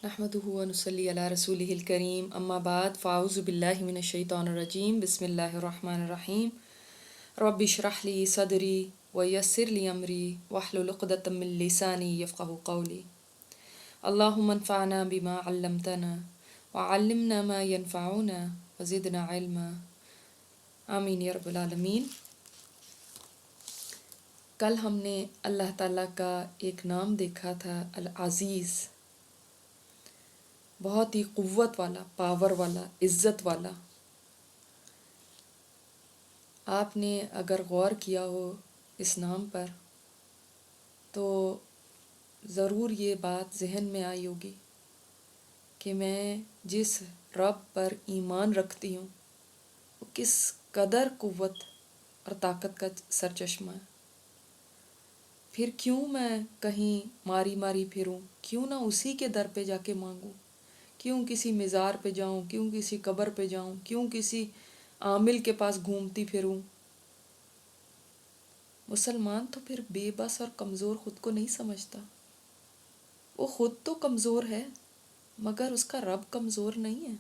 نحمده ونصلي على رسوله الكريم اما بعد فاعوذ بالله من الشيطان الرجيم بسم الله الرحمن الرحيم رب اشرح لي صدري ويسر لي امري واحلل عقدة من لساني يفقهوا قولي اللهم انفعنا بما علمتنا وعلمنا ما ينفعنا وزدنا علما آمین یا رب العالمین۔ کل ہم نے اللہ تعالیٰ کا ایک نام دیکھا تھا العزیز، بہت ہی قوت والا، پاور والا، عزت والا۔ آپ نے اگر غور کیا ہو اس نام پر تو ضرور یہ بات ذہن میں آئی ہوگی کہ میں جس رب پر ایمان رکھتی ہوں وہ کس قدر قوت اور طاقت کا سرچشمہ ہے، پھر کیوں میں کہیں ماری ماری پھروں، کیوں نہ اسی کے در پہ جا کے مانگوں، کیوں کسی مزار پہ جاؤں، کیوں کسی قبر پہ جاؤں، کیوں کسی عامل کے پاس گھومتی پھروں۔ مسلمان تو پھر بے بس اور کمزور خود کو نہیں سمجھتا، وہ خود تو کمزور ہے مگر اس کا رب کمزور نہیں ہے،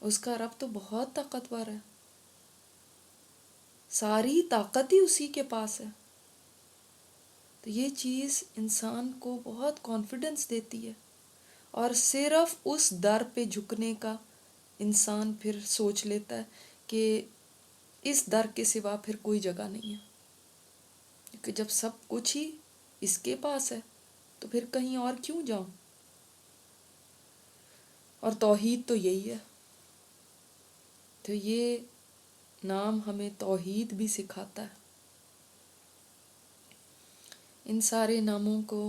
اس کا رب تو بہت طاقتور ہے، ساری طاقت ہی اسی کے پاس ہے۔ تو یہ چیز انسان کو بہت کانفیڈنس دیتی ہے، اور صرف اس در پہ جھکنے کا انسان پھر سوچ لیتا ہے کہ اس در کے سوا پھر کوئی جگہ نہیں ہے، کیونکہ جب سب کچھ ہی اس کے پاس ہے تو پھر کہیں اور کیوں جاؤں۔ اور توحید تو یہی ہے، تو یہ نام ہمیں توحید بھی سکھاتا ہے۔ ان سارے ناموں کو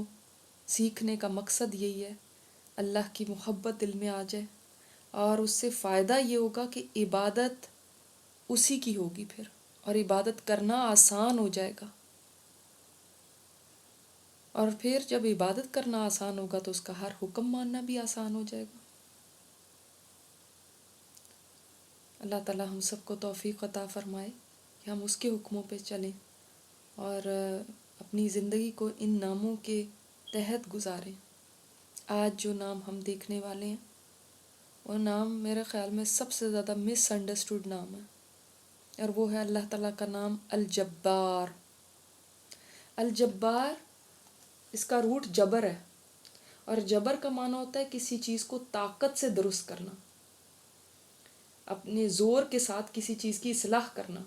سیکھنے کا مقصد یہی ہے، اللہ کی محبت دل میں آ جائے، اور اس سے فائدہ یہ ہوگا کہ عبادت اسی کی ہوگی پھر، اور عبادت کرنا آسان ہو جائے گا، اور پھر جب عبادت کرنا آسان ہوگا تو اس کا ہر حکم ماننا بھی آسان ہو جائے گا۔ اللہ تعالیٰ ہم سب کو توفیق عطا فرمائے کہ ہم اس کے حکموں پہ چلیں اور اپنی زندگی کو ان ناموں کے تحت گزاریں۔ آج جو نام ہم دیکھنے والے ہیں وہ نام میرے خیال میں سب سے زیادہ مس انڈرسٹوڈ نام ہے، اور وہ ہے اللہ تعالیٰ کا نام الجبار۔ الجبار، اس کا روٹ جبر ہے، اور جبر کا معنی ہوتا ہے کسی چیز کو طاقت سے درست کرنا، اپنے زور کے ساتھ کسی چیز کی اصلاح کرنا،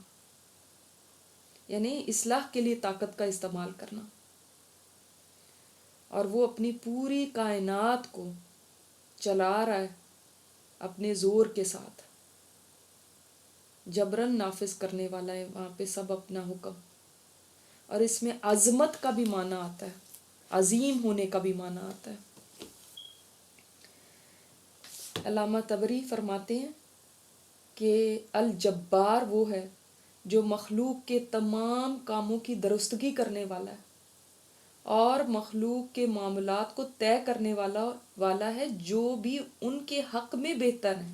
یعنی اصلاح کے لیے طاقت کا استعمال کرنا، اور وہ اپنی پوری کائنات کو چلا رہا ہے اپنے زور کے ساتھ، جبرن نافذ کرنے والا ہے وہاں پہ سب اپنا حکم۔ اور اس میں عظمت کا بھی معنی آتا ہے، عظیم ہونے کا بھی معنی آتا ہے۔ علامہ طبری فرماتے ہیں کہ الجبار وہ ہے جو مخلوق کے تمام کاموں کی درستگی کرنے والا ہے، اور مخلوق کے معاملات کو طے کرنے والا ہے جو بھی ان کے حق میں بہتر ہے۔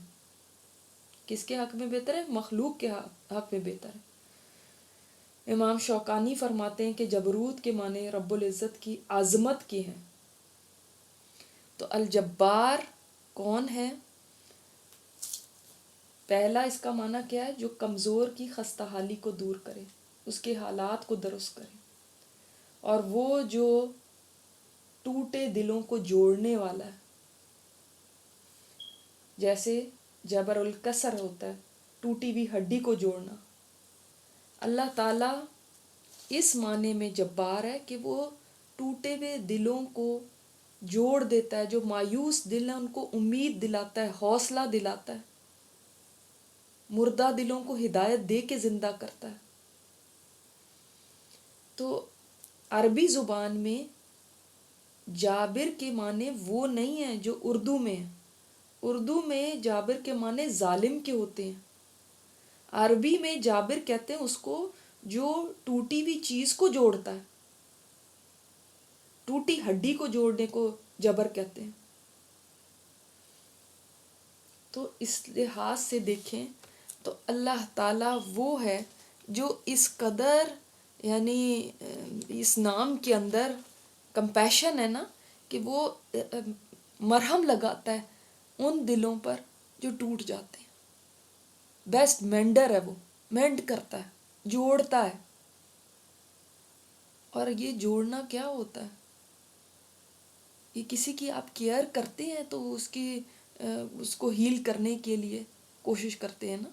کس کے حق میں بہتر ہے؟ مخلوق کے حق میں بہتر ہے۔ امام شوکانی فرماتے ہیں کہ جبروت کے معنی رب العزت کی عظمت کے ہیں۔ تو الجبار کون ہے؟ پہلا اس کا معنی کیا ہے؟ جو کمزور کی خستہ حالی کو دور کرے، اس کے حالات کو درست کرے، اور وہ جو ٹوٹے دلوں کو جوڑنے والا ہے، جیسے جبر الکسر ہوتا ہے، ٹوٹی ہوئی ہڈی کو جوڑنا۔ اللہ تعالیٰ اس معنی میں جبار ہے کہ وہ ٹوٹے ہوئے دلوں کو جوڑ دیتا ہے، جو مایوس دل ہیں ان کو امید دلاتا ہے، حوصلہ دلاتا ہے، مردہ دلوں کو ہدایت دے کے زندہ کرتا ہے۔ تو عربی زبان میں جابر کے معنی وہ نہیں ہیں جو اردو میں ہیں۔ اردو میں جابر کے معنی ظالم کے ہوتے ہیں، عربی میں جابر کہتے ہیں اس کو جو ٹوٹی ہوئی چیز کو جوڑتا ہے، ٹوٹی ہڈی کو جوڑنے کو جبر کہتے ہیں۔ تو اس لحاظ سے دیکھیں تو اللہ تعالیٰ وہ ہے جو اس قدر، یعنی اس نام کے اندر کمپیشن ہے نا، کہ وہ مرہم لگاتا ہے ان دلوں پر جو ٹوٹ جاتے ہیں. بیسٹ مینڈر ہے وہ، مینڈ کرتا ہے، جوڑتا ہے. اور یہ جوڑنا کیا ہوتا ہے؟ یہ کسی کی آپ کیئر کرتے ہیں تو اس کو ہیل کرنے کے لیے کوشش کرتے ہیں نا.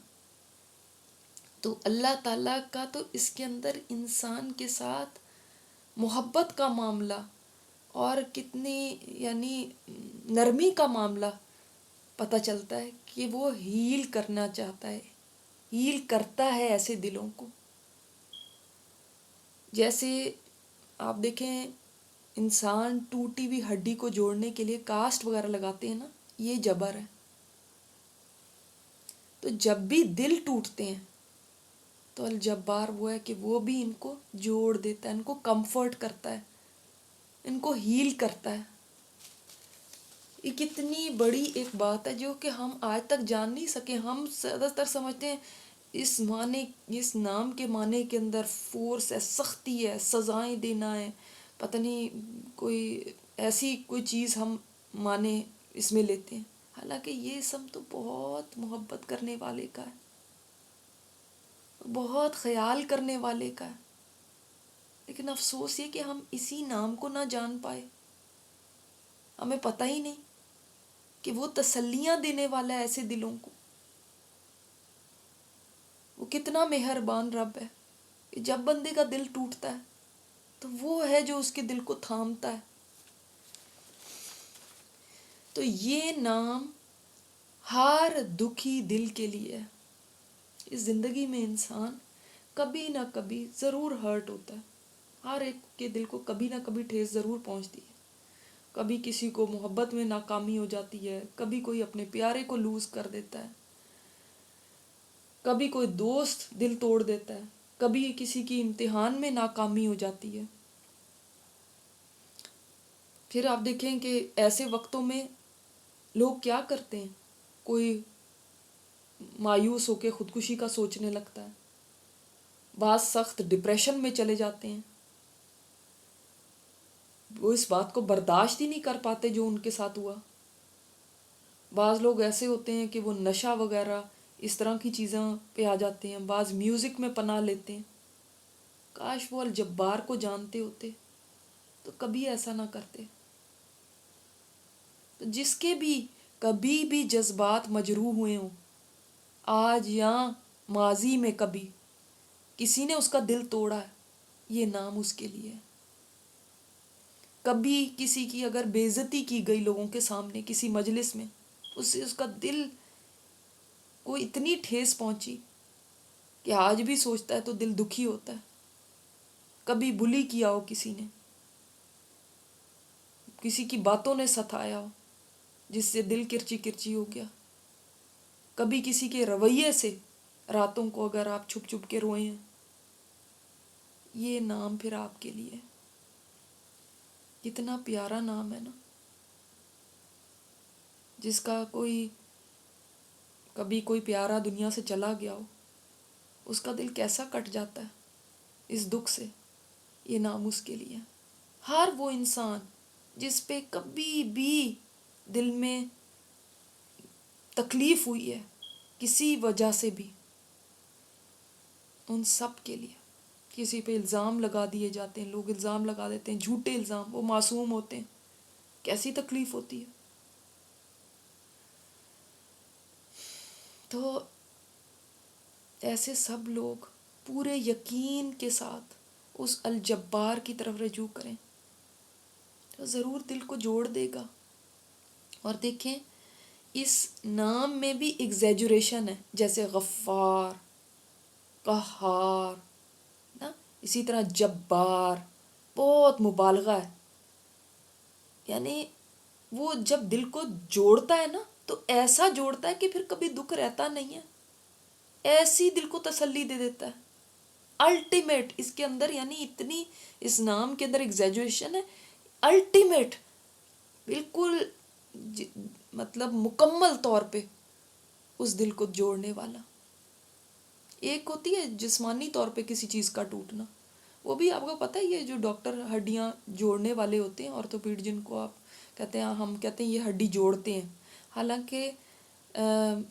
تو اللہ تعالیٰ کا تو اس کے اندر انسان کے ساتھ محبت کا معاملہ اور کتنی یعنی نرمی کا معاملہ پتہ چلتا ہے کہ وہ ہیل کرنا چاہتا ہے، ہیل کرتا ہے ایسے دلوں کو. جیسے آپ دیکھیں انسان ٹوٹی ہوئی ہڈی کو جوڑنے کے لیے کاسٹ وغیرہ لگاتے ہیں نا، یہ جبر ہے. تو جب بھی دل ٹوٹتے ہیں تو الجبار وہ ہے کہ وہ بھی ان کو جوڑ دیتا ہے، ان کو کمفرٹ کرتا ہے، ان کو ہیل کرتا ہے. یہ کتنی بڑی ایک بات ہے جو کہ ہم آج تک جان نہیں سکے. ہم زیادہ تر سمجھتے ہیں اس نام کے معنی کے اندر فورس ہے، سختی ہے، سزائیں دینا ہے، پتہ نہیں کوئی ایسی کوئی چیز ہم معنی اس میں لیتے ہیں. حالانکہ یہ سب تو بہت محبت کرنے والے کا ہے، بہت خیال کرنے والے کا ہے. لیکن افسوس یہ کہ ہم اسی نام کو نہ جان پائے. ہمیں پتہ ہی نہیں کہ وہ تسلیاں دینے والا ہے ایسے دلوں کو. وہ کتنا مہربان رب ہے کہ جب بندے کا دل ٹوٹتا ہے تو وہ ہے جو اس کے دل کو تھامتا ہے. تو یہ نام ہر دکھی دل کے لیے ہے. اس زندگی میں انسان کبھی نہ کبھی ضرور ہرٹ ہوتا ہے. ہر ایک کے دل کو کبھی نہ کبھی ٹھیس ضرور پہنچتی ہے. کبھی کسی کو محبت میں ناکامی ہو جاتی ہے، کبھی کوئی اپنے پیارے کو لوز کر دیتا ہے، کبھی کوئی دوست دل توڑ دیتا ہے، کبھی کسی کی امتحان میں ناکامی ہو جاتی ہے. پھر آپ دیکھیں کہ ایسے وقتوں میں لوگ کیا کرتے ہیں. کوئی مایوس ہو کے خودکشی کا سوچنے لگتا ہے، بعض سخت ڈپریشن میں چلے جاتے ہیں. وہ اس بات کو برداشت ہی نہیں کر پاتے جو ان کے ساتھ ہوا. بعض لوگ ایسے ہوتے ہیں کہ وہ نشہ وغیرہ اس طرح کی چیزوں پہ آ جاتے ہیں. بعض میوزک میں پناہ لیتے ہیں. کاش وہ الجبار کو جانتے ہوتے تو کبھی ایسا نہ کرتے. تو جس کے بھی کبھی بھی جذبات مجروح ہوئے ہوں، آج یا ماضی میں کبھی کسی نے اس کا دل توڑا ہے، یہ نام اس کے لیے ہے. کبھی کسی کی اگر بے عزتی کی گئی لوگوں کے سامنے کسی مجلس میں، اس سے اس کا دل کو اتنی ٹھیس پہنچی کہ آج بھی سوچتا ہے تو دل دکھی ہوتا ہے. کبھی بلی کیا ہو، کسی نے کسی کی باتوں نے ستایا ہو جس سے دل کرچی کرچی ہو گیا. کبھی کسی کے رویے سے راتوں کو اگر آپ چھپ چھپ کے روئے ہیں، یہ نام پھر آپ کے لیے کتنا پیارا نام ہے نا. جس کا کبھی کوئی پیارا دنیا سے چلا گیا ہو، اس کا دل کیسا کٹ جاتا ہے اس دکھ سے. یہ نام اس کے لیے. ہر وہ انسان جس پہ کبھی بھی دل میں تکلیف ہوئی ہے کسی وجہ سے بھی، ان سب کے لیے. کسی پہ الزام لگا دیے جاتے ہیں، لوگ الزام لگا دیتے ہیں، جھوٹے الزام، وہ معصوم ہوتے ہیں، کیسی تکلیف ہوتی ہے. تو ایسے سب لوگ پورے یقین کے ساتھ اس الجبار کی طرف رجوع کریں تو ضرور دل کو جوڑ دے گا. اور دیکھیں اس نام میں بھی ایگزیجوریشن ہے، جیسے غفار، قہار نا، اسی طرح جبار، بہت مبالغہ ہے. یعنی وہ جب دل کو جوڑتا ہے نا تو ایسا جوڑتا ہے کہ پھر کبھی دکھ رہتا نہیں ہے، ایسی دل کو تسلی دے دیتا ہے. الٹیمیٹ اس کے اندر، یعنی اتنی اس نام کے اندر ایگزیجوریشن ہے. الٹیمیٹ بالکل مطلب مکمل طور پہ اس دل کو جوڑنے والا. ایک ہوتی ہے جسمانی طور پہ کسی چیز کا ٹوٹنا، وہ بھی آپ کو پتہ ہے یہ جو ڈاکٹر ہڈیاں جوڑنے والے ہوتے ہیں آرتھوپیڈ جن کو آپ کہتے ہیں، ہم کہتے ہیں یہ ہڈی جوڑتے ہیں، حالانکہ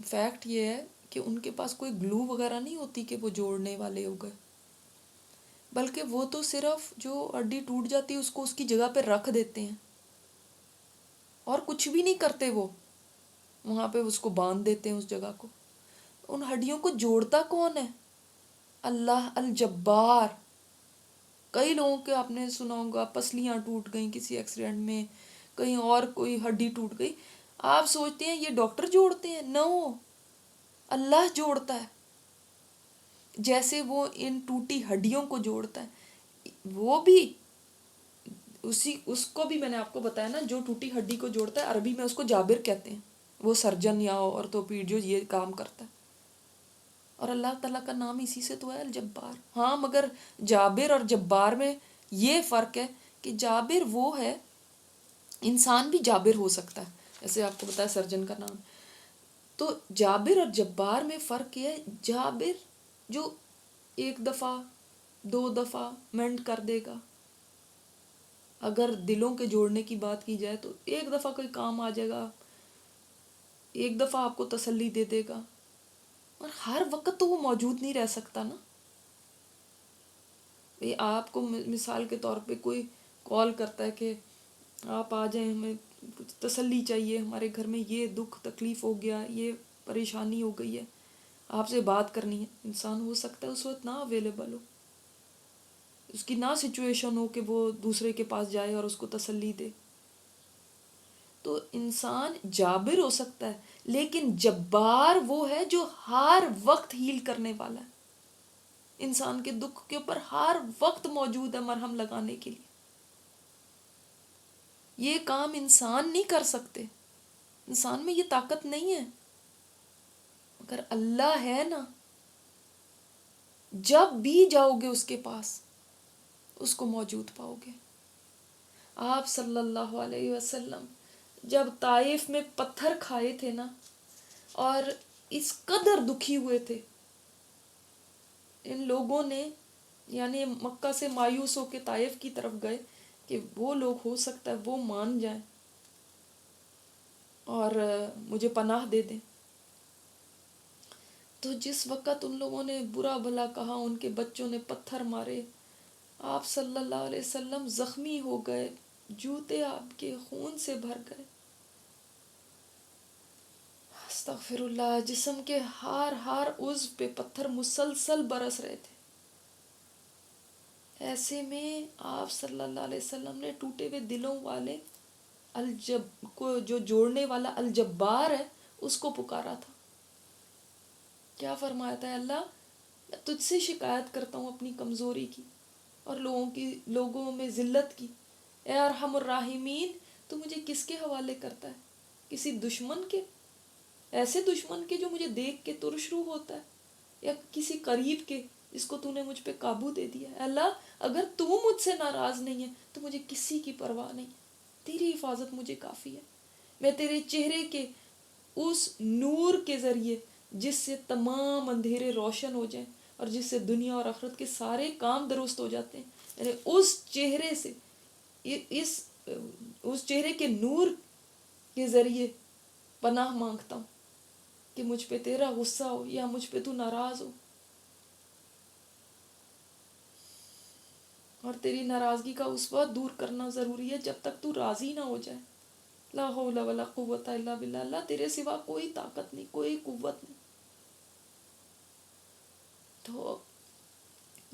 فیکٹ یہ ہے کہ ان کے پاس کوئی گلو وغیرہ نہیں ہوتی کہ وہ جوڑنے والے ہو گئے، بلکہ وہ تو صرف جو ہڈی ٹوٹ جاتی ہے اس کو اس کی جگہ پہ رکھ دیتے ہیں اور کچھ بھی نہیں کرتے، وہ وہاں پہ اس کو باندھ دیتے ہیں اس جگہ کو۔ ان ہڈیوں کو جوڑتا کون ہے؟ اللہ الجبار۔ کئی لوگوں کے آپ نے سنا ہوگا پسلیاں ٹوٹ گئیں کسی ایکسیڈنٹ میں، کہیں اور کوئی ہڈی ٹوٹ گئی، آپ سوچتے ہیں یہ ڈاکٹر جوڑتے ہیں؟ نو، اللہ جوڑتا ہے۔ جیسے وہ ان ٹوٹی ہڈیوں کو جوڑتا ہے، وہ بھی اس کو بھی میں نے آپ کو بتایا نا، جو ٹوٹی ہڈی کو جوڑتا ہے عربی میں اس کو جابر کہتے ہیں، وہ سرجن یا آرتھوپیڈ جو یہ کام کرتا ہے، اور اللہ تعالیٰ کا نام اسی سے تو ہے الجبار۔ ہاں مگر جابر اور جبار میں یہ فرق ہے کہ جابر وہ ہے، انسان بھی جابر ہو سکتا ہے، جیسے آپ کو بتایا سرجن کا نام، تو جابر اور جبار میں فرق یہ ہے، جابر جو ایک دفعہ 2 دفعہ مینڈ کر دے گا، اگر دلوں کے جوڑنے کی بات کی جائے تو ایک دفعہ کوئی کام آ جائے گا، ایک دفعہ آپ کو تسلی دے دے گا، اور ہر وقت تو وہ موجود نہیں رہ سکتا نا۔ آپ کو مثال کے طور پہ کوئی کال کرتا ہے کہ آپ آ جائیں، ہمیں کچھ تسلی چاہیے، ہمارے گھر میں یہ دکھ تکلیف ہو گیا، یہ پریشانی ہو گئی ہے، آپ سے بات کرنی ہے، انسان ہو سکتا ہے اس وقت نہ اویلیبل ہو، اس کی نہ سچویشن ہو کہ وہ دوسرے کے پاس جائے اور اس کو تسلی دے، تو انسان جابر ہو سکتا ہے، لیکن جبار وہ ہے جو ہر وقت ہیل کرنے والا ہے، انسان کے دکھ کے اوپر ہر وقت موجود ہے مرہم لگانے کے لیے۔ یہ کام انسان نہیں کر سکتے، انسان میں یہ طاقت نہیں ہے، مگر اللہ ہے نا، جب بھی جاؤ گے اس کے پاس اس کو موجود پاؤ گے۔ آپ صلی اللہ علیہ وسلم جب طائف میں پتھر کھائے تھے نا، اور اس قدر دکھی ہوئے تھے، ان لوگوں نے یعنی مکہ سے مایوس ہو کے طائف کی طرف گئے کہ وہ لوگ ہو سکتا ہے وہ مان جائیں اور مجھے پناہ دے دیں، تو جس وقت ان لوگوں نے برا بھلا کہا، ان کے بچوں نے پتھر مارے، آپ صلی اللہ علیہ وسلم زخمی ہو گئے، جوتے آپ کے خون سے بھر گئے، استغفر اللہ، جسم کے ہر عضو پہ پتھر مسلسل برس رہے تھے۔ ایسے میں آپ صلی اللہ علیہ وسلم نے ٹوٹے ہوئے دلوں والے کو جو جوڑنے والا الجبار ہے اس کو پکارا تھا، کیا فرمایا تھا؟ اللہ میں تجھ سے شکایت کرتا ہوں اپنی کمزوری کی اور لوگوں میں ذلت کی، اے ارحم الراحمین، تو مجھے کس کے حوالے کرتا ہے؟ کسی دشمن کے، ایسے دشمن کے جو مجھے دیکھ کے ترش روح ہوتا ہے، یا کسی قریب کے جس کو تو نے مجھ پہ قابو دے دیا ہے؟ اللہ اگر تو مجھ سے ناراض نہیں ہے تو مجھے کسی کی پرواہ نہیں، تیری حفاظت مجھے کافی ہے، میں تیرے چہرے کے اس نور کے ذریعے جس سے تمام اندھیرے روشن ہو جائیں اور جس سے دنیا اور آخرت کے سارے کام درست ہو جاتے ہیں، یعنی اس چہرے سے، اس چہرے کے نور کے ذریعے پناہ مانگتا ہوں کہ مجھ پہ تیرا غصہ ہو یا مجھ پہ تو ناراض ہو، اور تیری ناراضگی کا اس وقت دور کرنا ضروری ہے جب تک تو راضی نہ ہو جائے۔ لا حول ولا قوت الا باللہ، اللہ تیرے سوا کوئی طاقت نہیں، کوئی قوت نہیں۔ تو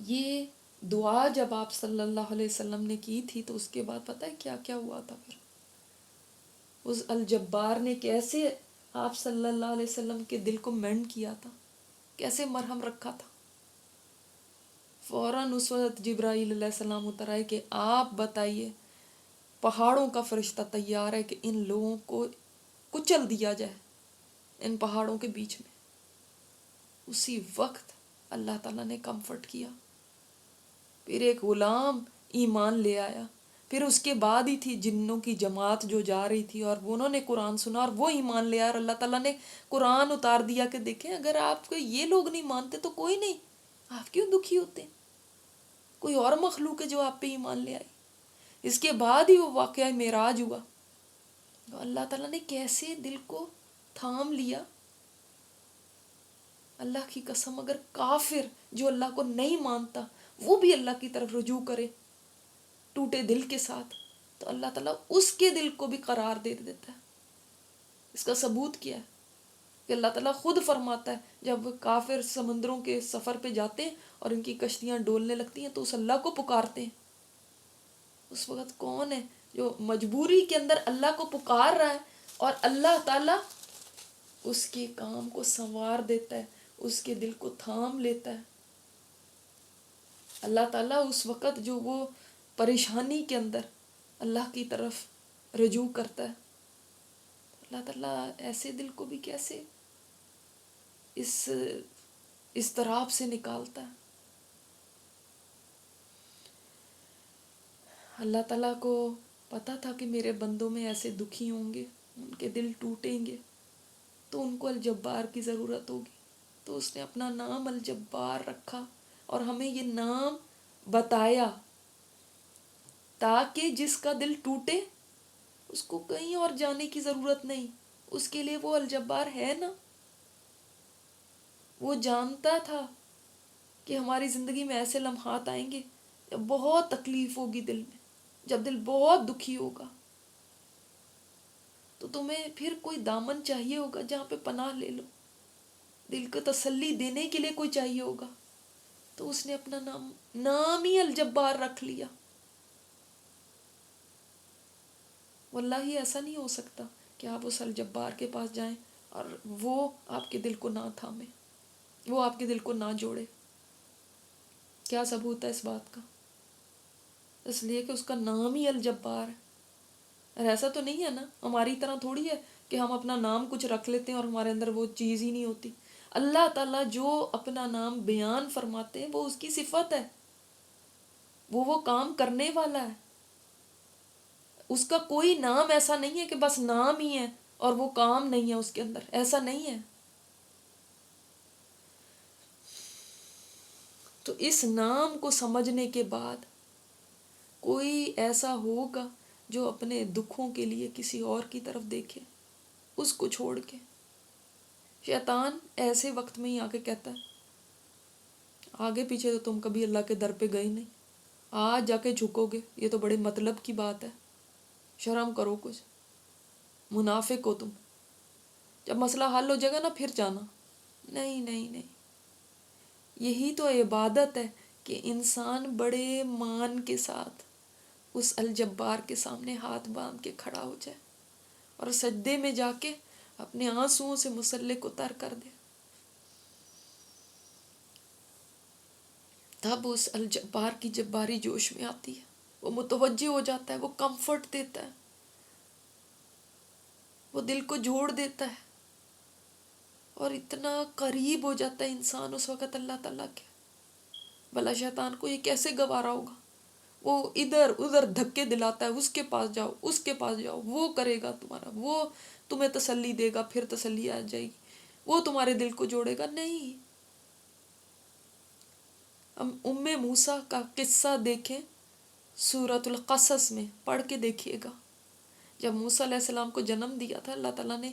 یہ دعا جب آپ صلی اللہ علیہ وسلم نے کی تھی تو اس کے بعد پتہ ہے کیا کیا ہوا تھا؟ پھر اس الجبار نے کیسے آپ صلی اللہ علیہ وسلم کے دل کو مینڈ کیا تھا، کیسے مرہم رکھا تھا۔ فوراً اس وقت جبرائیل علیہ السلام اتر آئے کہ آپ بتائیے، پہاڑوں کا فرشتہ تیار ہے کہ ان لوگوں کو کچل دیا جائے ان پہاڑوں کے بیچ میں۔ اسی وقت اللہ تعالیٰ نے کمفرٹ کیا، پھر ایک غلام ایمان لے آیا، پھر اس کے بعد ہی تھی جنوں کی جماعت جو جا رہی تھی اور انہوں نے قرآن سنا اور وہ ایمان لے آیا، اور اللہ تعالیٰ نے قرآن اتار دیا کہ دیکھیں اگر آپ کو یہ لوگ نہیں مانتے تو کوئی نہیں، آپ کیوں دکھی ہوتے ہیں؟ کوئی اور مخلوق ہے جو آپ پہ ایمان لے آئی؟ اس کے بعد ہی وہ واقعہ معراج ہوا. تو اللہ تعالیٰ نے کیسے دل کو تھام لیا. اللہ کی قسم اگر کافر جو اللہ کو نہیں مانتا وہ بھی اللہ کی طرف رجوع کرے ٹوٹے دل کے ساتھ, تو اللہ تعالیٰ اس کے دل کو بھی قرار دے دیتا ہے. اس کا ثبوت کیا ہے کہ اللہ تعالیٰ خود فرماتا ہے جب کافر سمندروں کے سفر پہ جاتے ہیں اور ان کی کشتیاں ڈولنے لگتی ہیں تو اس اللہ کو پکارتے ہیں. اس وقت کون ہے جو مجبوری کے اندر اللہ کو پکار رہا ہے اور اللہ تعالیٰ اس کے کام کو سنوار دیتا ہے, اس کے دل کو تھام لیتا ہے. اللہ تعالیٰ اس وقت جو وہ پریشانی کے اندر اللہ کی طرف رجوع کرتا ہے, اللہ تعالیٰ ایسے دل کو بھی کیسے اس اضطراب سے نکالتا ہے. اللہ تعالیٰ کو پتہ تھا کہ میرے بندوں میں ایسے دکھی ہوں گے, ان کے دل ٹوٹیں گے, تو ان کو الجبار کی ضرورت ہوگی. تو اس نے اپنا نام الجبار رکھا اور ہمیں یہ نام بتایا تاکہ جس کا دل ٹوٹے اس کو کہیں اور جانے کی ضرورت نہیں, اس کے لیے وہ الجبار ہے نا. وہ جانتا تھا کہ ہماری زندگی میں ایسے لمحات آئیں گے جب بہت تکلیف ہوگی دل میں, جب دل بہت دکھی ہوگا, تو تمہیں پھر کوئی دامن چاہیے ہوگا جہاں پہ پناہ لے لو, دل کو تسلی دینے کے لیے کوئی چاہیے ہوگا. تو اس نے اپنا نام ہی الجبار رکھ لیا. واللہ ایسا نہیں ہو سکتا کہ آپ اس الجبار کے پاس جائیں اور وہ آپ کے دل کو نہ تھامے, وہ آپ کے دل کو نہ جوڑے. کیا ثبوت ہے اس بات کا؟ اس لیے کہ اس کا نام ہی الجبار ہے. اور ایسا تو نہیں ہے نا, ہماری طرح تھوڑی ہے کہ ہم اپنا نام کچھ رکھ لیتے ہیں اور ہمارے اندر وہ چیز ہی نہیں ہوتی. اللہ تعالیٰ جو اپنا نام بیان فرماتے ہیں وہ اس کی صفت ہے, وہ کام کرنے والا ہے. اس کا کوئی نام ایسا نہیں ہے کہ بس نام ہی ہے اور وہ کام نہیں ہے اس کے اندر, ایسا نہیں ہے. تو اس نام کو سمجھنے کے بعد کوئی ایسا ہوگا جو اپنے دکھوں کے لیے کسی اور کی طرف دیکھے, اس کو چھوڑ کے. شیطان ایسے وقت میں ہی آ کے کہتا ہے آگے پیچھے تو تم کبھی اللہ کے در پہ گئے نہیں, آج جا کے جھکو گے, یہ تو بڑے مطلب کی بات ہے, شرم کرو کچھ, منافق ہو تم, جب مسئلہ حل ہو جائے گا نا پھر جانا. نہیں نہیں نہیں, یہی تو عبادت ہے کہ انسان بڑے مان کے ساتھ اس الجبار کے سامنے ہاتھ باندھ کے کھڑا ہو جائے اور سجدے میں جا کے اپنے آنسوؤں سے مسلح کو تر کر دے. تب اس الجبار کی جباری جوش میں آتی ہے, وہ متوجہ ہو جاتا ہے, وہ کمفرٹ دیتا ہے, وہ دل کو جوڑ دیتا ہے اور اتنا قریب ہو جاتا ہے انسان اس وقت اللہ تعالیٰ کے. بھلا شیطان کو یہ کیسے گوارا ہوگا؟ وہ ادھر ادھر دھکے دلاتا ہے, اس کے پاس جاؤ, اس کے پاس جاؤ, وہ کرے گا تمہارا, وہ تمہیں تسلی دے گا, پھر تسلی آ جائے گی, وہ تمہارے دل کو جوڑے گا. نہیں. ہم موسیٰ کا قصہ دیکھیں, سورۃ القصص میں پڑھ کے دیکھیے گا. جب موسیٰ علیہ السلام کو جنم دیا تھا, اللہ تعالیٰ نے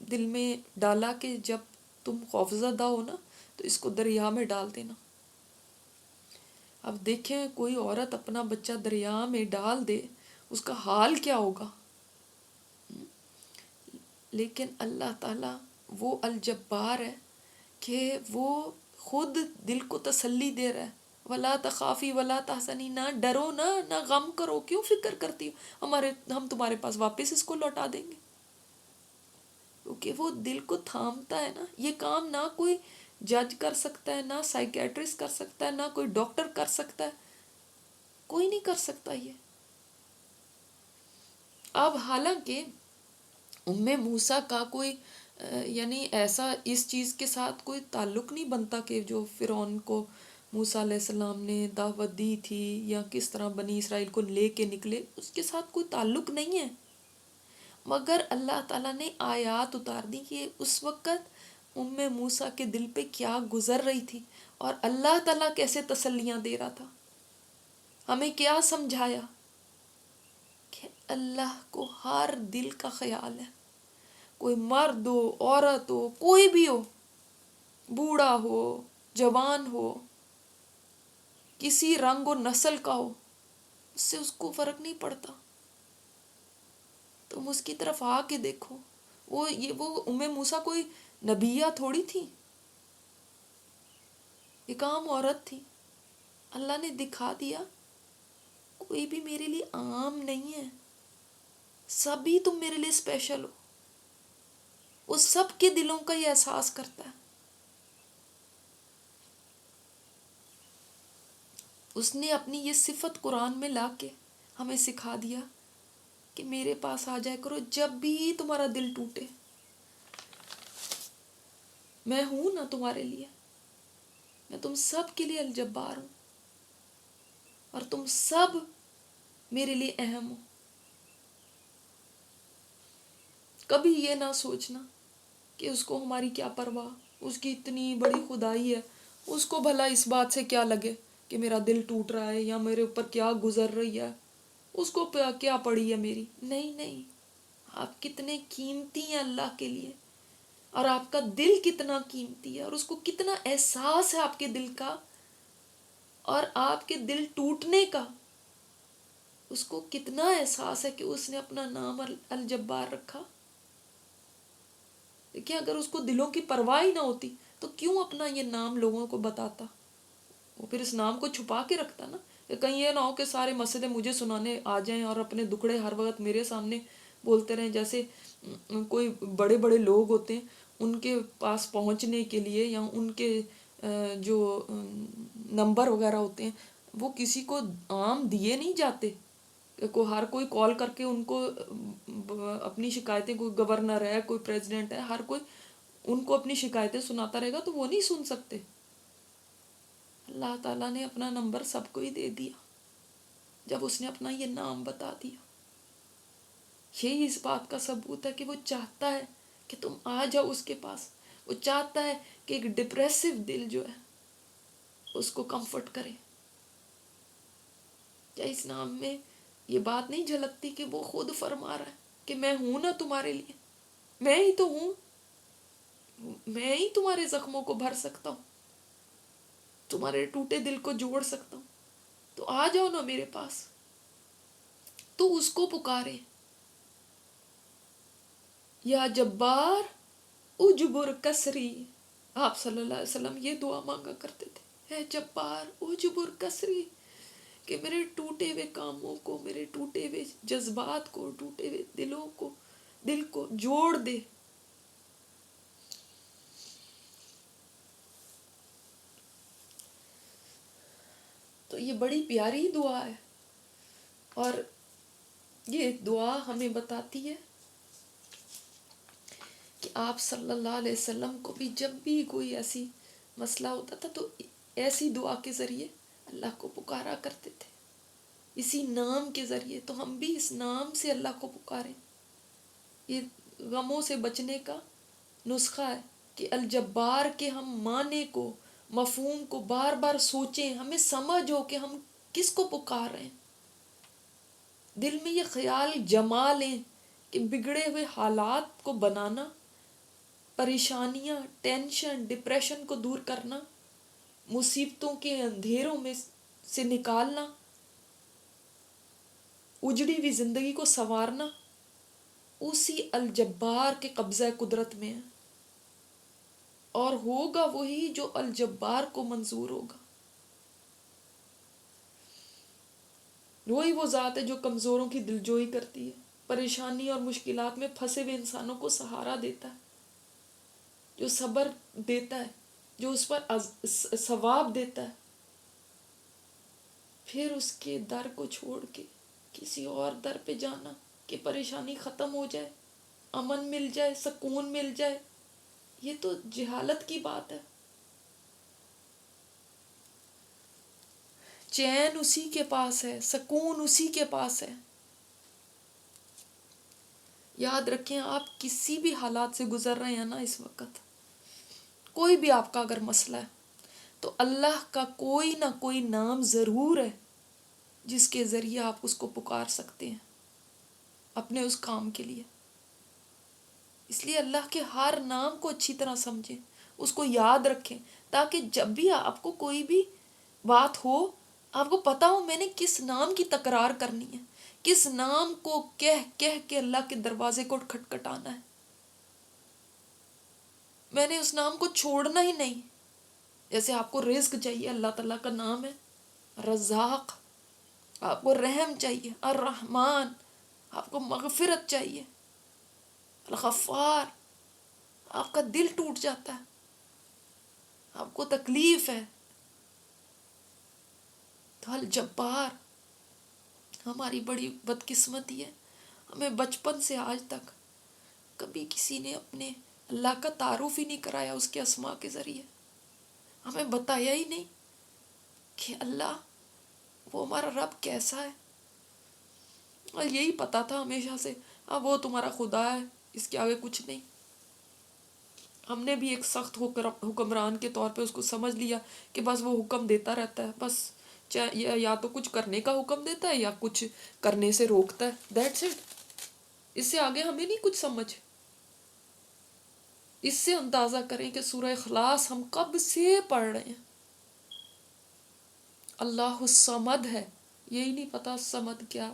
دل میں ڈالا کہ جب تم خوفزدہ ہو نا تو اس کو دریا میں ڈال دینا. اب دیکھیں کوئی عورت اپنا بچہ دریا میں ڈال دے, اس کا حال کیا ہوگا. لیکن اللہ تعالیٰ وہ الجبار ہے کہ وہ خود دل کو تسلی دے رہا ہے. ولا تخافی ولا تحزنی, نہ ڈرو, نہ غم کرو, کیوں فکر کرتی ہو, ہم تمہارے پاس واپس اس کو لوٹا دیں گے. کیونکہ وہ دل کو تھامتا ہے نا. یہ کام نہ کوئی جج کر سکتا ہے, نہ سائیکیٹرسٹ کر سکتا ہے, نہ کوئی ڈاکٹر کر سکتا ہے, کوئی نہیں کر سکتا یہ. اب حالانکہ موسیٰ کا کوئی یعنی ایسا اس چیز کے ساتھ کوئی تعلق نہیں بنتا کہ جو فرعون کو موسیٰ علیہ السلام نے دعوت دی تھی یا کس طرح بنی اسرائیل کو لے کے نکلے, اس کے ساتھ کوئی تعلق نہیں ہے. مگر اللہ تعالیٰ نے آیات اتار دی کہ اس وقت موسیٰ کے دل پہ کیا گزر رہی تھی اور اللہ تعالیٰ کیسے تسلیاں دے رہا تھا. ہمیں کیا سمجھایا کہ اللہ کو ہر دل کا خیال ہے. کوئی مرد ہو، عورت ہو، کوئی بھی ہو، بوڑھا ہو، جوان ہو، کسی رنگ و نسل کا ہو، اس سے اس کو فرق نہیں پڑتا. تم اس کی طرف آ کے دیکھو. وہ موسیٰ کوئی نبیہ تھوڑی تھی، ایک عام عورت تھی. اللہ نے دکھا دیا کوئی بھی میرے لیے عام نہیں ہے، سبھی تم میرے لیے اسپیشل ہو. وہ سب کے دلوں کا یہ احساس کرتا ہے. اس نے اپنی یہ صفت قرآن میں لا کے ہمیں سکھا دیا کہ میرے پاس آ جائے کرو جب بھی تمہارا دل ٹوٹے. میں ہوں نا تمہارے لیے، میں تم سب کے لیے الجبار ہوں، اور تم سب میرے لیے اہم ہو. کبھی یہ نہ سوچنا کہ اس کو ہماری کیا پرواہ، اس کی اتنی بڑی خدائی ہے، اس کو بھلا اس بات سے کیا لگے کہ میرا دل ٹوٹ رہا ہے یا میرے اوپر کیا گزر رہی ہے، اس کو کیا پڑی ہے میری. نہیں، آپ کتنے قیمتی ہیں اللہ کے لیے، اور آپ کا دل کتنا قیمتی ہے، اور اس کو کتنا احساس ہے آپ کے دل کا، اور آپ کے دل ٹوٹنے کا اس کو کتنا احساس ہے کہ اس نے اپنا نام الجبار رکھا. دیکھیں اگر اس کو دلوں کی پرواہ ہی نہ ہوتی تو کیوں اپنا یہ نام لوگوں کو بتاتا؟ وہ پھر اس نام کو چھپا کے رکھتا نا، کہ کہیں یہ نہ ہو کہ سارے مسئلے مجھے سنانے آ جائیں اور اپنے دکھڑے ہر وقت میرے سامنے بولتے رہیں. جیسے کوئی بڑے بڑے لوگ ہوتے ہیں، ان کے پاس پہنچنے کے لیے یا ان کے جو نمبر وغیرہ ہوتے ہیں وہ کسی کو عام دیے نہیں جاتے. ہر کوئی کال کر کے ان کو اپنی شکایتیں، کوئی گورنر ہے، کوئی پریزیڈنٹ ہے، ہر کوئی ان کو اپنی شکایتیں سناتا رہے گا تو وہ نہیں سن سکتے. اللہ تعالیٰ نے اپنا نمبر سب کو ہی دے دیا جب اس نے اپنا یہ نام بتا دیا. یہی اس بات کا ثبوت ہے کہ وہ چاہتا ہے کہ تم آ جاؤ اس کے پاس. وہ چاہتا ہے کہ ایک ڈپریسو دل جو ہے اس کو کمفرٹ کرے. کیا اس نام میں یہ بات نہیں جھلکتی کہ وہ خود فرما رہا ہے کہ میں ہوں نا تمہارے لیے، میں ہی تو ہوں، میں ہی تمہارے زخموں کو بھر سکتا ہوں، تمہارے ٹوٹے دل کو جوڑ سکتا ہوں. تو آ جاؤ نا میرے پاس. تو اس کو پکارے، یا جبار اجبر کسری. آپ صلی اللہ علیہ وسلم یہ دعا مانگا کرتے تھے، اے جبار اجبر کسری، کہ میرے ٹوٹے ہوئے کاموں کو، میرے ٹوٹے ہوئے جذبات کو، ٹوٹے ہوئے دل کو جوڑ دے. تو یہ بڑی پیاری دعا ہے، اور یہ دعا ہمیں بتاتی ہے کہ آپ صلی اللہ علیہ وسلم کو بھی جب بھی کوئی ایسی مسئلہ ہوتا تھا تو ایسی دعا کے ذریعے اللہ کو پکارا کرتے تھے، اسی نام کے ذریعے. تو ہم بھی اس نام سے اللہ کو پکاریں. یہ غموں سے بچنے کا نسخہ ہے کہ الجبار کے ہم معنی کو، مفہوم کو بار بار سوچیں، ہمیں سمجھ ہو کہ ہم کس کو پکار رہے ہیں. دل میں یہ خیال جما لیں کہ بگڑے ہوئے حالات کو بنانا، پریشانیاں، ٹینشن، ڈپریشن کو دور کرنا، مصیبتوں کے اندھیروں میں سے نکالنا، اجڑی ہوئی زندگی کو سنوارنا اسی الجبار کے قبضہ قدرت میں ہے. اور ہوگا وہی جو الجبار کو منظور ہوگا. وہی وہ ذات ہے جو کمزوروں کی دلجوئی کرتی ہے، پریشانی اور مشکلات میں پھنسے ہوئے انسانوں کو سہارا دیتا ہے، جو صبر دیتا ہے، جو اس پر ثواب دیتا ہے. پھر اس کے در کو چھوڑ کے کسی اور در پہ جانا کہ پریشانی ختم ہو جائے، امن مل جائے، سکون مل جائے، یہ تو جہالت کی بات ہے. چین اسی کے پاس ہے، سکون اسی کے پاس ہے. یاد رکھیں آپ کسی بھی حالات سے گزر رہے ہیں نا اس وقت، کوئی بھی آپ کا اگر مسئلہ ہے تو اللہ کا کوئی نہ کوئی نام ضرور ہے جس کے ذریعے آپ اس کو پکار سکتے ہیں اپنے اس کام کے لیے. اس لیے اللہ کے ہر نام کو اچھی طرح سمجھیں، اس کو یاد رکھیں، تاکہ جب بھی آپ کو کوئی بھی بات ہو آپ کو پتا ہو میں نے کس نام کی تکرار کرنی ہے، کس نام کو کہہ کہہ کے اللہ کے دروازے کو کھٹکھٹانا ہے. میں نے اس نام کو چھوڑنا ہی نہیں. جیسے آپ کو رزق چاہیے، اللہ تعالیٰ کا نام ہے رزاق. آپ کو رحم چاہیے الرحمن. آپ کو مغفرت چاہیے الغفار. آپ کا دل ٹوٹ جاتا ہے، آپ کو تکلیف ہے تو الجبار. ہماری بڑی بدقسمتی ہے، ہمیں بچپن سے آج تک کبھی کسی نے اپنے اللہ کا تعارف ہی نہیں کرایا اس کے اسماء کے ذریعے. ہمیں بتایا ہی نہیں کہ اللہ وہ ہمارا رب کیسا ہے. اور یہی پتا تھا ہمیشہ سے اب وہ تمہارا خدا ہے، اس کے آگے کچھ نہیں. ہم نے بھی ایک سخت حکمران کے طور پہ اس کو سمجھ لیا کہ بس وہ حکم دیتا رہتا ہے، بس یا تو کچھ کرنے کا حکم دیتا ہے یا کچھ کرنے سے روکتا ہے. That's it. اس سے آگے ہمیں نہیں کچھ سمجھ. اس سے اندازہ کریں کہ سورہ اخلاص ہم کب سے پڑھ رہے ہیں. اللہ الصمد ہے، یہی نہیں پتا صمد کیا،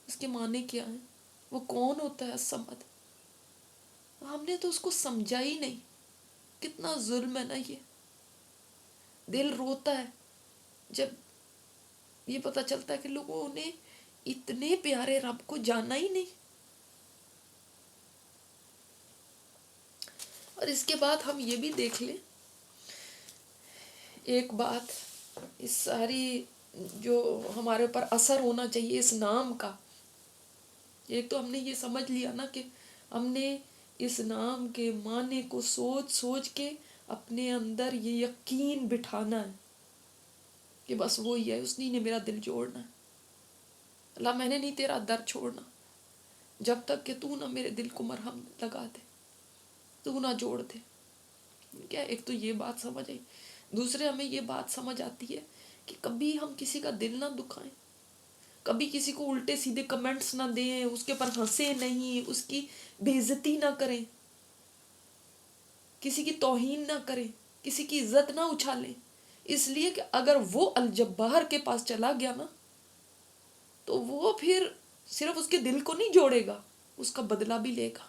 اس کے معنی کیا ہیں، وہ کون ہوتا ہے الصمد. ہم نے تو اس کو سمجھا ہی نہیں. کتنا ظلم ہے نا یہ. دل روتا ہے جب یہ پتا چلتا ہے کہ لوگوں نے اتنے پیارے رب کو جانا ہی نہیں. اور اس کے بعد ہم یہ بھی دیکھ لیں ایک بات، اس ساری جو ہمارے اوپر اثر ہونا چاہیے اس نام کا. ایک تو ہم نے یہ سمجھ لیا نا کہ ہم نے اس نام کے معنی کو سوچ سوچ کے اپنے اندر یہ یقین بٹھانا ہے کہ بس وہی ہے، اس نے میرا دل جوڑنا ہے. اللہ میں نے نہیں تیرا در چھوڑنا جب تک کہ تو نہ میرے دل کو مرہم لگا دے، تو نہ جوڑ دے. کیا ایک تو یہ بات سمجھ آئی. دوسرے ہمیں یہ بات سمجھ آتی ہے کہ کبھی ہم کسی کا دل نہ دکھائیں، کبھی کسی کو الٹے سیدھے کمنٹس نہ دیں، اس کے پر ہنسیں نہیں، اس کی بے عزتی نہ کریں، کسی کی توہین نہ کریں، کسی کی عزت نہ اچھالیں. اس لیے کہ اگر وہ الجبار کے پاس چلا گیا نا تو وہ پھر صرف اس کے دل کو نہیں جوڑے گا، اس کا بدلہ بھی لے گا.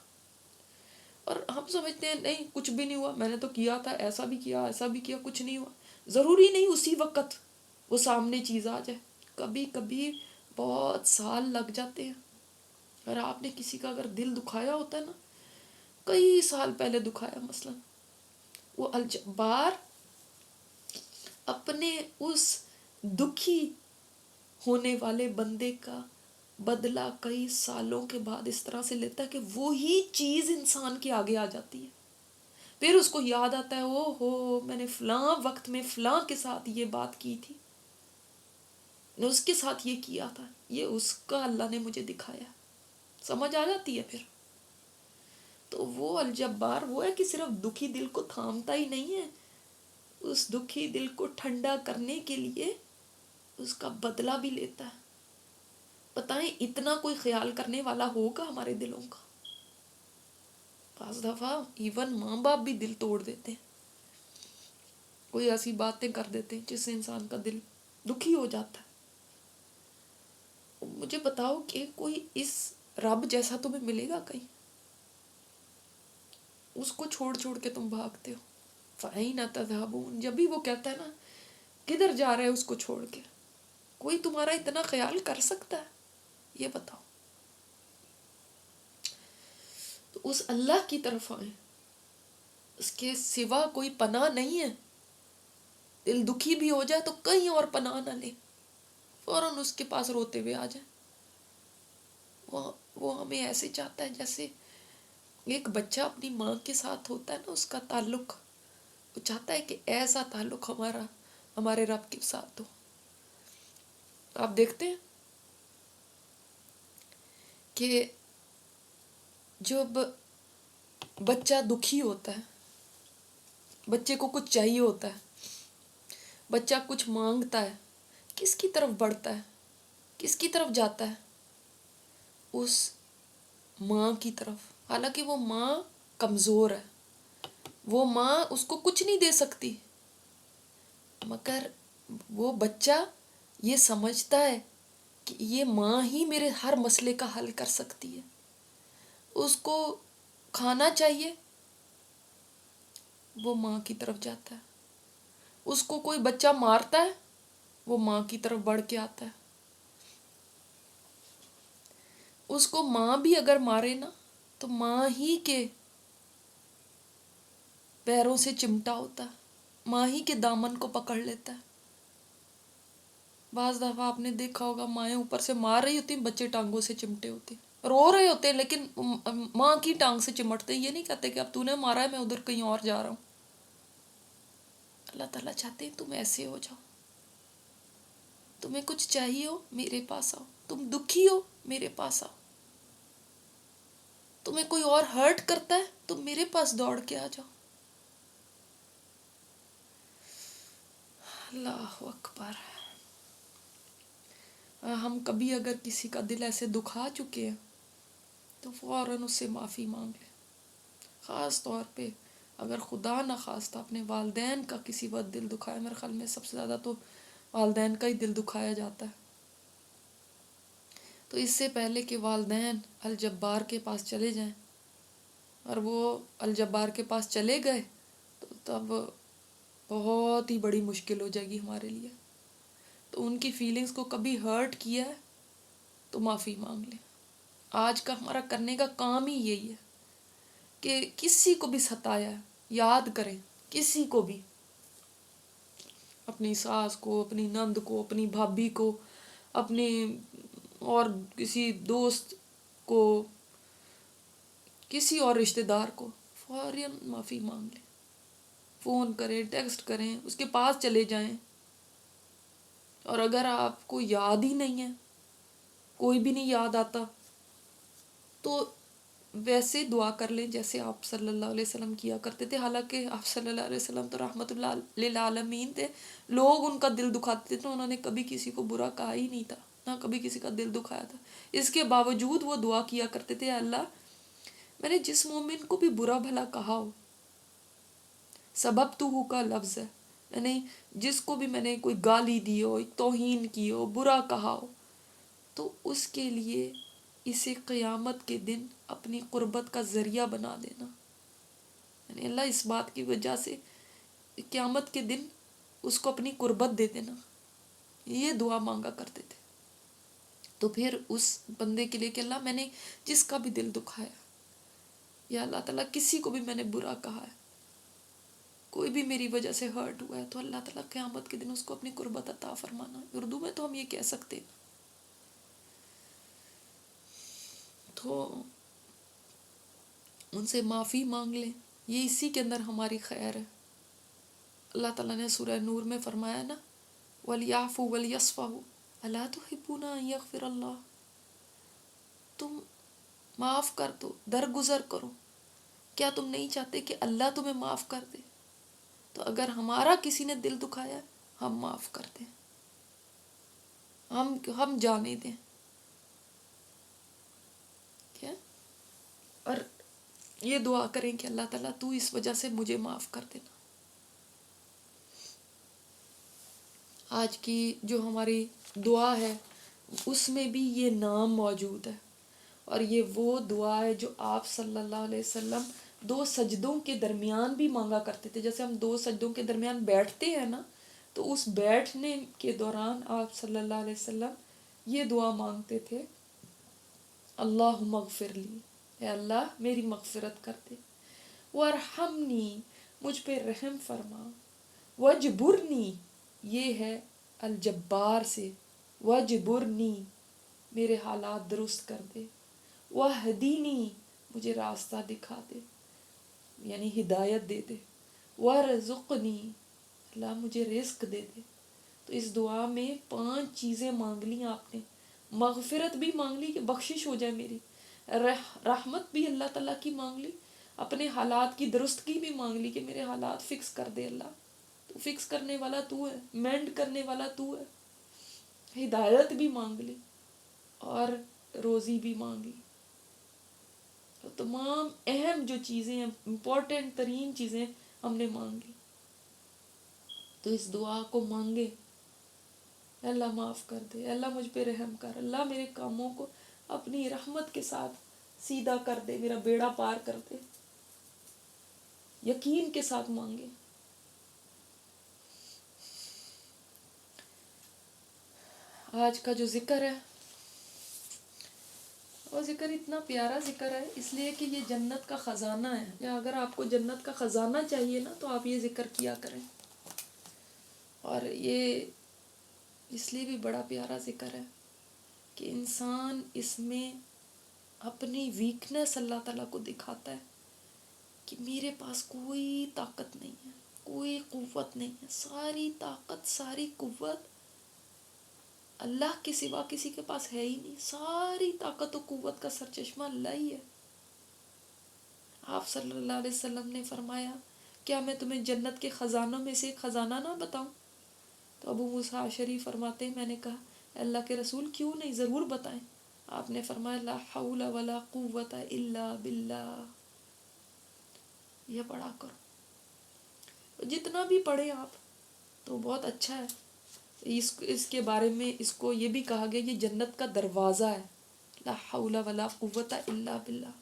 اور ہم سمجھتے ہیں نہیں کچھ بھی نہیں ہوا، میں نے تو کیا تھا، ایسا بھی کیا ایسا بھی کیا، کچھ نہیں ہوا. ضروری نہیں اسی وقت وہ سامنے چیز آ جائے، کبھی کبھی بہت سال لگ جاتے ہیں. اور آپ نے کسی کا اگر دل دکھایا ہوتا ہے نا، کئی سال پہلے دکھایا مثلا، وہ الجبار اپنے اس دکھی ہونے والے بندے کا بدلہ کئی سالوں کے بعد اس طرح سے لیتا ہے کہ وہی چیز انسان کے آگے آ جاتی ہے. پھر اس کو یاد آتا ہے او ہو میں نے فلاں وقت میں فلاں کے ساتھ یہ بات کی تھی، نے اس کے ساتھ یہ کیا تھا، یہ اس کا اللہ نے مجھے دکھایا. سمجھ آ جاتی ہے پھر. تو وہ الجبار وہ ہے کہ صرف دکھی دل کو تھامتا ہی نہیں ہے، اس دکھی دل کو ٹھنڈا کرنے کے لیے اس کا بدلہ بھی لیتا ہے. بتائیں اتنا کوئی خیال کرنے والا ہوگا ہمارے دلوں کا؟ بعض دفعہ ایون ماں باپ بھی دل توڑ دیتے ہیں، کوئی ایسی باتیں کر دیتے ہیں جس سے انسان کا دل دکھی ہو جاتا ہے. مجھے بتاؤ کہ کوئی اس رب جیسا تمہیں ملے گا کہیں؟ اس کو چھوڑ چھوڑ کے تم بھاگتے ہو. فَأَيْنَ تَذْهَبُونَ جب بھی وہ کہتا ہے نا کدھر جا رہے اس کو چھوڑ کے، کوئی تمہارا اتنا خیال کر سکتا ہے؟ یہ بتاؤ. تو اس اللہ کی طرف آئیں، اس کے سوا کوئی پناہ نہیں ہے. دل دکھی بھی ہو جائے تو کہیں اور پناہ نہ لے، فوراً اس کے پاس روتے ہوئے آ جائیں. وہ ہمیں ایسے چاہتا ہے جیسے ایک بچہ اپنی ماں کے ساتھ ہوتا ہے نا، اس کا تعلق، وہ چاہتا ہے کہ ایسا تعلق ہمارے رب کے ساتھ ہو. آپ دیکھتے ہیں کہ جب بچہ دکھی ہوتا ہے، بچے کو کچھ چاہیے ہوتا ہے، بچہ کچھ مانگتا ہے، کس کی طرف بڑھتا ہے، کس کی طرف جاتا ہے؟ اس ماں کی طرف. حالانکہ وہ ماں کمزور ہے، وہ ماں اس کو کچھ نہیں دے سکتی، مگر وہ بچہ یہ سمجھتا ہے کہ یہ ماں ہی میرے ہر مسئلے کا حل کر سکتی ہے. اس کو کھانا چاہیے، وہ ماں کی طرف جاتا ہے. اس کو کوئی بچہ مارتا ہے، وہ ماں کی طرف بڑھ کے آتا ہے. اس کو ماں بھی اگر مارے نا تو ماں ہی کے پیروں سے چمٹا ہوتا ہے، ماں ہی کے دامن کو پکڑ لیتا ہے. بعض دفعہ آپ نے دیکھا ہوگا مائیں اوپر سے مار رہی ہوتی ہیں، بچے ٹانگوں سے چمٹے ہوتے ہیں، رو رہے ہوتے ہیں، لیکن ماں کی ٹانگ سے چمٹتے. یہ نہیں کہتے کہ اب تو نے مارا ہے میں ادھر کہیں اور جا رہا ہوں. اللہ تعالیٰ چاہتے ہیں تم ایسے ہو جاؤ. تمہیں کچھ چاہیے ہو میرے پاس آؤ، تم دکھی ہو میرے پاس آؤ، تمہیں کوئی اور ہرٹ کرتا ہے تم میرے پاس دوڑ کے آ جاؤ. اللہ اکبر. ہم کبھی اگر کسی کا دل ایسے دکھا چکے ہیں تو فوراً اس سے معافی مانگ لیں. خاص طور پہ اگر خدا نہ خواستہ اپنے والدین کا کسی وقت دل دکھایا، میرے خیال میں سب سے زیادہ تو والدین کا ہی دل دکھایا جاتا ہے. تو اس سے پہلے کہ والدین الجبار کے پاس چلے جائیں، اور وہ الجبار کے پاس چلے گئے تو تب بہت ہی بڑی مشکل ہو جائے گی ہمارے لیے. تو ان کی فیلنگز کو کبھی ہرٹ کیا ہے تو معافی مانگ لیں. آج کا ہمارا کرنے کا کام ہی یہی ہے کہ کسی کو بھی ستایا ہے یاد کریں، کسی کو بھی، اپنی ساس کو، اپنی نند کو، اپنی بھابھی کو، اپنے اور کسی دوست کو، کسی اور رشتہ دار کو فوراً معافی مانگ لیں. فون کریں، ٹیکسٹ کریں، اس کے پاس چلے جائیں. اور اگر آپ کو یاد ہی نہیں ہے، کوئی بھی نہیں یاد آتا، تو ویسے دعا کر لیں جیسے آپ صلی اللہ علیہ وسلم کیا کرتے تھے. حالانکہ آپ صلی اللہ علیہ وسلم تو رحمت اللہ للعالمین تھے، لوگ ان کا دل دکھاتے تھے، انہوں نے کبھی کسی کو برا کہا ہی نہیں تھا، نہ کبھی کسی کا دل دکھایا تھا. اس کے باوجود وہ دعا کیا کرتے تھے، اللہ میں نے جس مومن کو بھی برا بھلا کہا ہو، سبب تو ہو کا لفظ ہے، میں نے جس کو بھی میں نے کوئی گالی دی ہو، توہین کی ہو، برا کہا ہو، تو اس کے لیے اسے قیامت کے دن اپنی قربت کا ذریعہ بنا دینا. یعنی اللہ اس بات کی وجہ سے قیامت کے دن اس کو اپنی قربت دے دینا. یہ دعا مانگا کرتے تھے. تو پھر اس بندے کے لیے کہ اللہ میں نے جس کا بھی دل دکھایا، یا اللہ تعالیٰ کسی کو بھی میں نے برا کہا ہے، کوئی بھی میری وجہ سے ہرٹ ہوا ہے، تو اللہ تعالیٰ قیامت کے دن اس کو اپنی قربت عطا فرمانا. اردو میں تو ہم یہ کہہ سکتے ہیں. تو ان سے معافی مانگ لیں، یہ اسی کے اندر ہماری خیر ہے. اللہ تعالیٰ نے سورہ نور میں فرمایا نا، وَلْيَعْفُوا وَلْيَصْفَحُوا أَلَا تُحِبُّونَ أَن يَغْفِرَ اللَّهُ. تم معاف کر دو، درگزر کرو. کیا تم نہیں چاہتے کہ اللہ تمہیں معاف کر دے؟ تو اگر ہمارا کسی نے دل دکھایا ہم معاف کر دیں، ہم جانے دیں. کیا؟ اور یہ دعا کریں کہ اللہ تعالیٰ تو اس وجہ سے مجھے معاف کر دینا. آج کی جو ہماری دعا ہے اس میں بھی یہ نام موجود ہے، اور یہ وہ دعا ہے جو آپ صلی اللہ علیہ وسلم 2 سجدوں کے درمیان بھی مانگا کرتے تھے. جیسے ہم 2 سجدوں کے درمیان بیٹھتے ہیں نا، تو اس بیٹھنے کے دوران آپ صلی اللہ علیہ وسلم یہ دعا مانگتے تھے، اللہم اغفر لی، اے اللہ میری مغفرت کر دے، وارحمنی، مجھ پہ رحم فرما، وجبرنی، یہ ہے الجبار سے، وجبرنی، میرے حالات درست کر دے، وہدینی، مجھے راستہ دکھا دے، یعنی ہدایت دے دے، ورزقنی، اللہ مجھے رزق دے دے. تو اس دعا میں 5 چیزیں مانگ لی آپ نے. مغفرت بھی مانگ لی کہ بخشش ہو جائے میری، رحمت بھی اللہ تعالیٰ کی مانگ لی، اپنے حالات کی درستگی بھی مانگ لی کہ میرے حالات فکس کر دے. اللہ تو فکس کرنے والا تو ہے، مینڈ کرنے والا تو ہے. ہدایت بھی مانگ لی اور روزی بھی مانگی. تو تمام اہم جو چیزیں ہیں، امپورٹنٹ ترین چیزیں ہم نے مانگی. تو اس دعا کو مانگے، اللہ معاف کر دے، اللہ مجھ پہ رحم کر، اللہ میرے کاموں کو اپنی رحمت کے ساتھ سیدھا کر دے، میرا بیڑا پار کر دے. یقین کے ساتھ مانگے. آج کا جو ذکر ہے وہ ذکر اتنا پیارا ذکر ہے، اس لیے کہ یہ جنت کا خزانہ ہے. یا اگر آپ کو جنت کا خزانہ چاہیے نا تو آپ یہ ذکر کیا کریں. اور یہ اس لیے بھی بڑا پیارا ذکر ہے کہ انسان اس میں اپنی ویکنس اللہ تعالیٰ کو دکھاتا ہے کہ میرے پاس کوئی طاقت نہیں ہے، کوئی قوت نہیں ہے. ساری طاقت، ساری قوت اللہ کے سوا کسی کے پاس ہے ہی نہیں. ساری طاقت و قوت کا سرچشمہ اللہ ہی ہے. آپ صلی اللہ علیہ وسلم نے فرمایا کیا میں تمہیں جنت کے خزانوں میں سے ایک خزانہ نہ بتاؤں؟ تو ابو موسیٰ اشعری فرماتے ہیں میں نے کہا اللہ کے رسول کیوں نہیں، ضرور بتائیں. آپ نے فرمایا لا حول ولا قوت الا باللہ. یہ پڑھا کرو، جتنا بھی پڑھیں آپ تو بہت اچھا ہے. اس کے بارے میں اس کو یہ بھی کہا گیا یہ جنت کا دروازہ ہے. لا حول ولا قوت الا باللہ.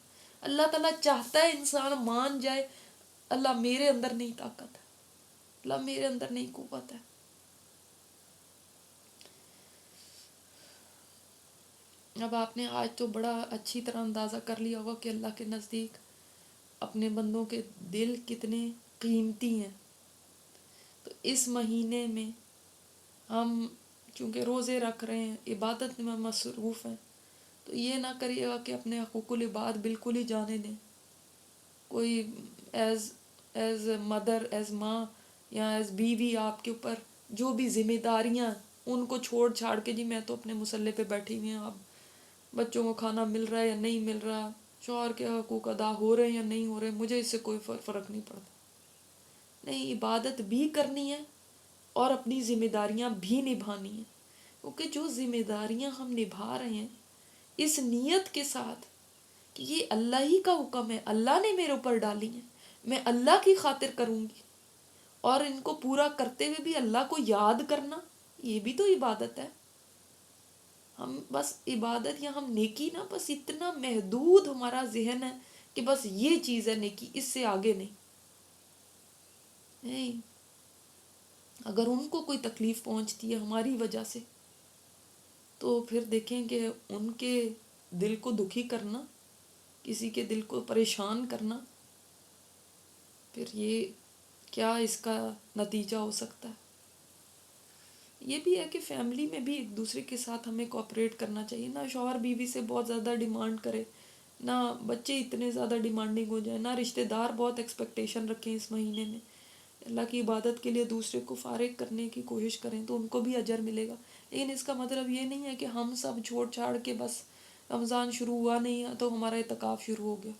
اللہ تعالیٰ چاہتا ہے انسان مان جائے اللہ میرے اندر نہیں طاقت ہے، اللہ میرے اندر نہیں قوت ہے. اب آپ نے آج تو بڑا اچھی طرح اندازہ کر لیا ہوگا کہ اللہ کے نزدیک اپنے بندوں کے دل کتنے قیمتی ہیں. تو اس مہینے میں ہم چونکہ روزے رکھ رہے ہیں، عبادت میں مصروف ہیں، تو یہ نہ کریے گا کہ اپنے حقوق العباد بالکل ہی جانے دیں. کوئی ایز مدر، ایز ماں یا ایز بیوی آپ کے اوپر جو بھی ذمہ داریاں ان کو چھوڑ چھاڑ کے جی میں تو اپنے مسلح پہ بیٹھی ہوئی ہوں، اب بچوں کو کھانا مل رہا ہے یا نہیں مل رہا، شوہر کے حقوق ادا ہو رہے ہیں یا نہیں ہو رہے، مجھے اس سے کوئی فرق نہیں پڑتا. نہیں، عبادت بھی کرنی ہے اور اپنی ذمہ داریاں بھی نبھانی ہیں. کیونکہ جو ذمہ داریاں ہم نبھا رہے ہیں اس نیت کے ساتھ کہ یہ اللہ ہی کا حکم ہے، اللہ نے میرے اوپر ڈالی ہیں، میں اللہ کی خاطر کروں گی، اور ان کو پورا کرتے ہوئے بھی اللہ کو یاد کرنا، یہ بھی تو عبادت ہے. ہم بس عبادت یا ہم نیکی نا بس اتنا محدود ہمارا ذہن ہے کہ بس یہ چیز ہے نیکی، اس سے آگے نہیں. اگر ان کو کوئی تکلیف پہنچتی ہے ہماری وجہ سے تو پھر دیکھیں کہ ان کے دل کو دکھی کرنا، کسی کے دل کو پریشان کرنا، پھر یہ کیا اس کا نتیجہ ہو سکتا ہے. یہ بھی ہے کہ فیملی میں بھی ایک دوسرے کے ساتھ ہمیں کوآپریٹ کرنا چاہیے، نہ شوہر بیوی سے بہت زیادہ ڈیمانڈ کرے، نہ بچے اتنے زیادہ ڈیمانڈنگ ہو جائیں، نہ رشتہ دار بہت ایکسپیکٹیشن رکھیں. اس مہینے میں اللہ کی عبادت کے لیے دوسرے کو فارغ کرنے کی کوشش کریں تو ان کو بھی اجر ملے گا. لیکن اس کا مطلب یہ نہیں ہے کہ ہم سب چھوڑ چھاڑ کے بس رمضان شروع ہوا نہیں ہے تو ہمارا اعتکاف شروع ہو گیا،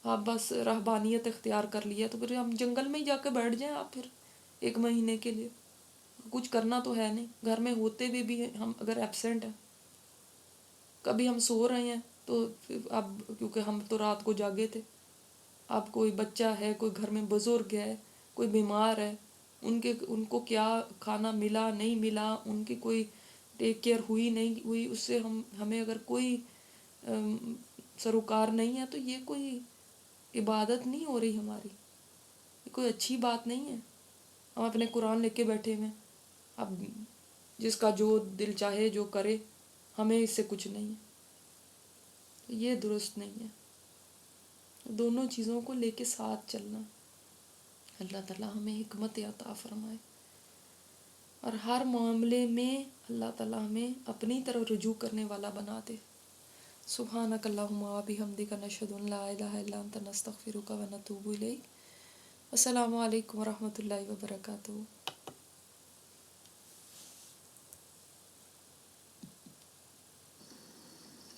آپ بس رہبانیت اختیار کر لیا تو پھر ہم جنگل میں ہی جا کے بیٹھ جائیں آپ پھر ایک مہینے کے لیے. کچھ کرنا تو ہے نہیں، گھر میں ہوتے ہوئے بھی ہم اگر ایبسینٹ ہیں، کبھی ہم سو رہے ہیں تو اب کیونکہ ہم تو رات کو جاگے تھے، اب کوئی بچہ ہے، کوئی گھر میں بزرگ ہے، کوئی بیمار ہے، ان کو کیا کھانا ملا نہیں ملا، ان کی کوئی ٹیک کیئر ہوئی نہیں ہوئی، اس سے ہمیں اگر کوئی سروکار نہیں ہے تو یہ کوئی عبادت نہیں ہو رہی ہماری، یہ کوئی اچھی بات نہیں ہے. ہم اپنے قرآن لے کے بیٹھے ہوئے، اب جس کا جو دل چاہے جو کرے، ہمیں اس سے کچھ نہیں ہے. یہ درست نہیں ہے. دونوں چیزوں کو لے کے ساتھ چلنا. اللہ تعالیٰ ہمیں حکمت عطا فرمائے اور ہر معاملے میں اللہ تعالیٰ ہمیں اپنی طرف رجوع کرنے والا بنا دے. سبحانک اللہم و بحمدک نشہد ان لا الہ الا انت نستغفرک و نتوب الیک. السلام علیکم و رحمۃ اللہ وبرکاتہ.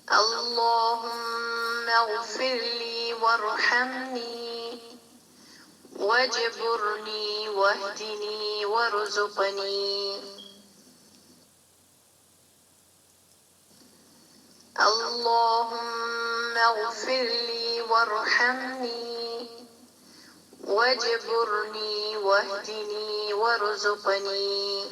اللهم اغفر لي وارحمني واجبرني واهدني وارزقني اللهم اغفر لي وارحمني واجبرني واهدني وارزقني